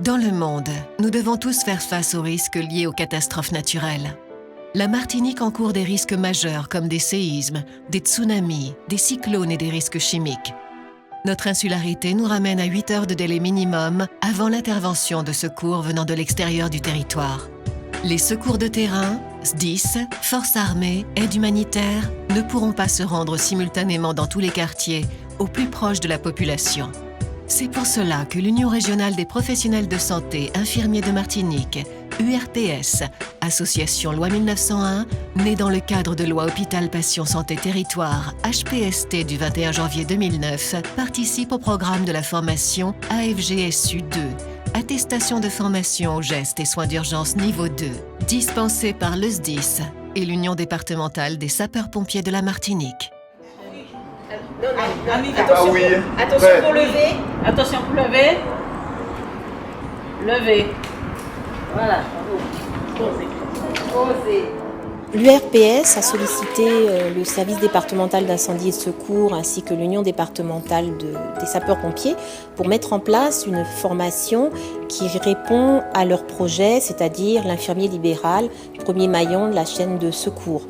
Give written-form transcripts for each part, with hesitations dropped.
Dans le monde, nous devons tous faire face aux risques liés aux catastrophes naturelles. La Martinique encourt des risques majeurs comme des séismes, des tsunamis, des cyclones et des risques chimiques. Notre insularité nous ramène à 8 heures de délai minimum avant l'intervention de secours venant de l'extérieur du territoire. Les secours de terrain, SDIS, forces armées, aide humanitaire ne pourront pas se rendre simultanément dans tous les quartiers, au plus proche de la population. C'est pour cela que l'Union régionale des professionnels de santé infirmiers de Martinique, URPS, association loi 1901, née dans le cadre de loi Hôpital Passion Santé Territoire HPST du 21 janvier 2009, participe au programme de la formation AFGSU 2, attestation de formation aux gestes et soins d'urgence niveau 2, dispensée par le SDIS et l'Union départementale des sapeurs-pompiers de la Martinique. Attention, attention pour lever. Attention pour lever. Lever. Voilà. Posez. L'URPS a sollicité le service départemental d'incendie et de secours ainsi que l'Union départementale des sapeurs-pompiers pour mettre en place une formation qui répond à leur projet, c'est-à-dire l'infirmier libéral, premier maillon de la chaîne de secours.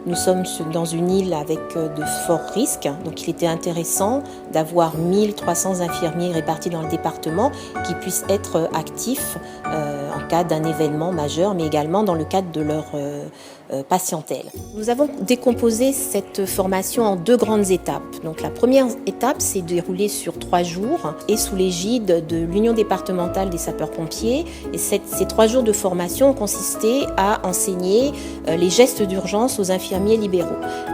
Nous sommes dans une île avec de forts risques, donc il était intéressant d'avoir 1300 infirmiers répartis dans le département qui puissent être actifs en cas d'un événement majeur, mais également dans le cadre de leur patientèle. Nous avons décomposé cette formation en 2 grandes étapes. Donc la première étape s'est déroulée sur 3 jours et sous l'égide de l'Union départementale des sapeurs-pompiers. Et ces 3 jours de formation ont consisté à enseigner les gestes d'urgence aux infirmiers libéraux.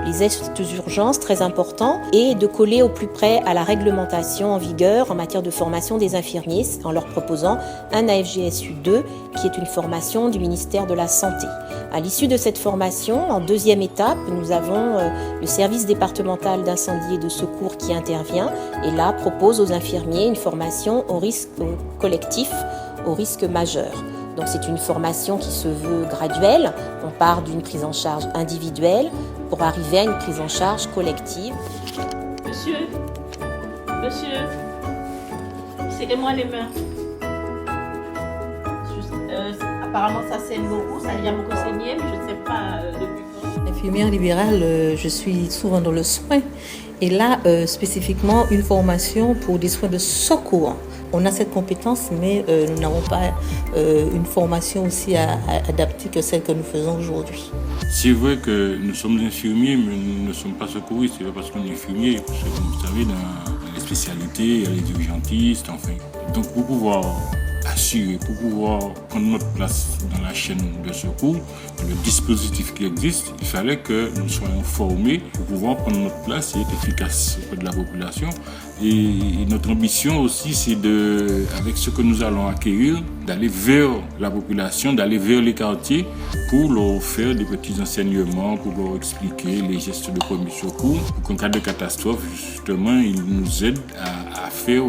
Les gestes d'urgence, très importants, et de coller au plus près à la réglementation en vigueur en matière de formation des infirmiers en leur proposant un AFGSU 2 qui est une formation du ministère de la Santé. À l'issue de cette formation, en 2e étape, nous avons le service départemental d'incendie et de secours qui intervient et là propose aux infirmiers une formation au risque collectif, au risque majeur. Donc c'est une formation qui se veut graduelle. On part d'une prise en charge individuelle pour arriver à une prise en charge collective. Monsieur, serrez-moi les mains. Apparemment ça saigne beaucoup, ça a déjà beaucoup saigné, mais je ne sais pas depuis quand. Infirmière libérale, je suis souvent dans le soin et là spécifiquement une formation pour des soins de secours. On a cette compétence, mais nous n'avons pas une formation aussi adaptée que celle que nous faisons aujourd'hui. C'est vrai que nous sommes infirmiers, mais nous ne sommes pas secouristes. C'est pas parce qu'on est infirmier, parce que vous savez, dans les spécialités, il y a les urgentistes, enfin. Donc pour pouvoir assurer, pour pouvoir prendre notre place dans la chaîne de secours, le dispositif qui existe, il fallait que nous soyons formés pour pouvoir prendre notre place et être efficaces auprès de la population. Et notre ambition aussi, c'est avec ce que nous allons acquérir, d'aller vers la population, d'aller vers les quartiers pour leur faire des petits enseignements, pour leur expliquer les gestes de premier secours, pour qu'en cas de catastrophe, justement, ils nous aident à faire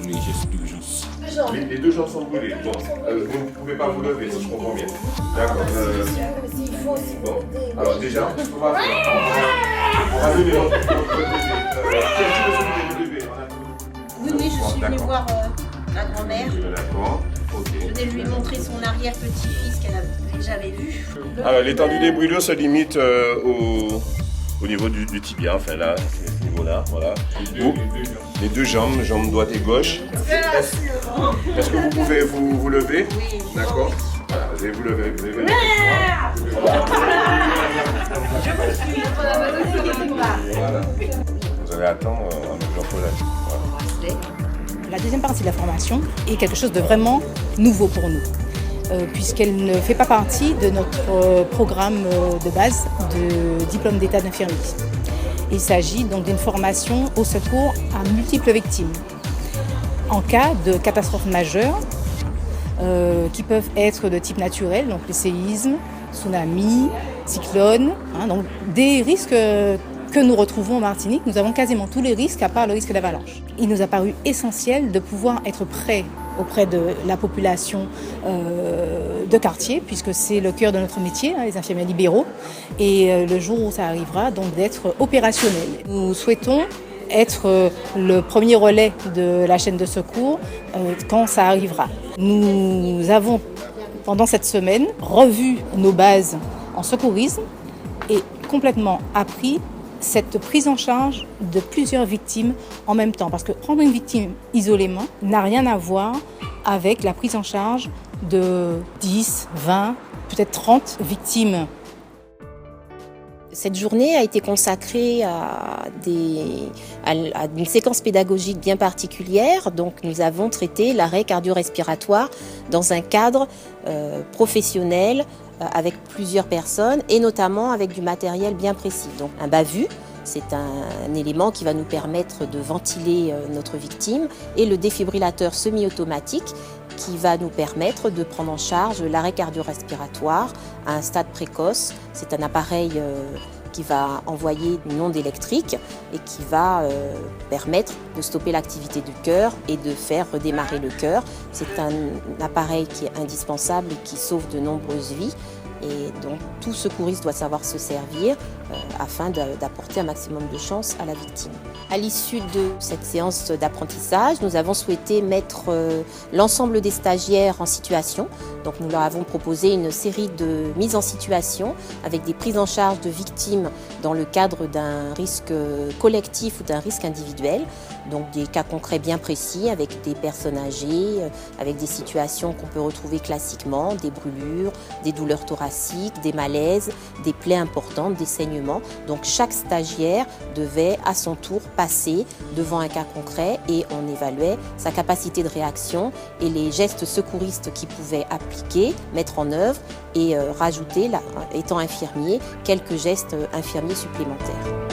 les gestes d'urgence. Les 2 jambes sont brûlées. Bon, vous ne pouvez pas vous lever, si je comprends bien. D'accord. Bon, alors déjà, on va lever votre bébé. Oui, je suis venue voir la grand-mère. D'accord. Je vais lui montrer son arrière-petit-fils qu'elle j'avais vu. Alors, l'étendue des brûlures se limite au niveau du tibia, enfin là, à ce niveau-là, voilà. Les 2 jambes, jambes droite et gauche. Est-ce que vous pouvez vous lever? Oui. D'accord. Voilà, vous allez vous lever. Vous allez Voilà. Vous allez attendre avec Jean-Paul. Voilà. La deuxième partie de la formation est quelque chose de vraiment nouveau pour nous, puisqu'elle ne fait pas partie de notre programme de base de diplôme d'état d'infirmier. Il s'agit donc d'une formation au secours à multiples victimes. En cas de catastrophes majeures, qui peuvent être de type naturel, donc les séismes, tsunamis, cyclones, donc des risques que nous retrouvons en Martinique. Nous avons quasiment tous les risques à part le risque d'avalanche. Il nous a paru essentiel de pouvoir être prêts auprès de la population de quartier, puisque c'est le cœur de notre métier, les infirmiers libéraux, et le jour où ça arrivera, donc d'être opérationnels. Nous souhaitons être le premier relais de la chaîne de secours quand ça arrivera. Nous avons, pendant cette semaine, revu nos bases en secourisme et complètement appris cette prise en charge de plusieurs victimes en même temps. Parce que prendre une victime isolément n'a rien à voir avec la prise en charge de 10, 20, peut-être 30 victimes. Cette journée a été consacrée à une séquence pédagogique bien particulière. Donc, nous avons traité l'arrêt cardio-respiratoire dans un cadre professionnel avec plusieurs personnes et notamment avec du matériel bien précis. Donc, un bas-vu, c'est un élément qui va nous permettre de ventiler notre victime, et le défibrillateur semi-automatique qui va nous permettre de prendre en charge l'arrêt cardio-respiratoire à un stade précoce. C'est un appareil qui va envoyer une onde électrique et qui va permettre de stopper l'activité du cœur et de faire redémarrer le cœur. C'est un appareil qui est indispensable et qui sauve de nombreuses vies. Et donc tout secouriste doit savoir se servir afin d'apporter un maximum de chance à la victime. À l'issue de cette séance d'apprentissage, nous avons souhaité mettre l'ensemble des stagiaires en situation. Donc nous leur avons proposé une série de mises en situation avec des prises en charge de victimes dans le cadre d'un risque collectif ou d'un risque individuel. Donc des cas concrets bien précis avec des personnes âgées, avec des situations qu'on peut retrouver classiquement, des brûlures, des douleurs thoraciques, des malaises, des plaies importantes, des saignements. Donc chaque stagiaire devait à son tour passer devant un cas concret et on évaluait sa capacité de réaction et les gestes secouristes qu'il pouvait appliquer, mettre en œuvre et rajouter, étant infirmier, quelques gestes infirmiers supplémentaires.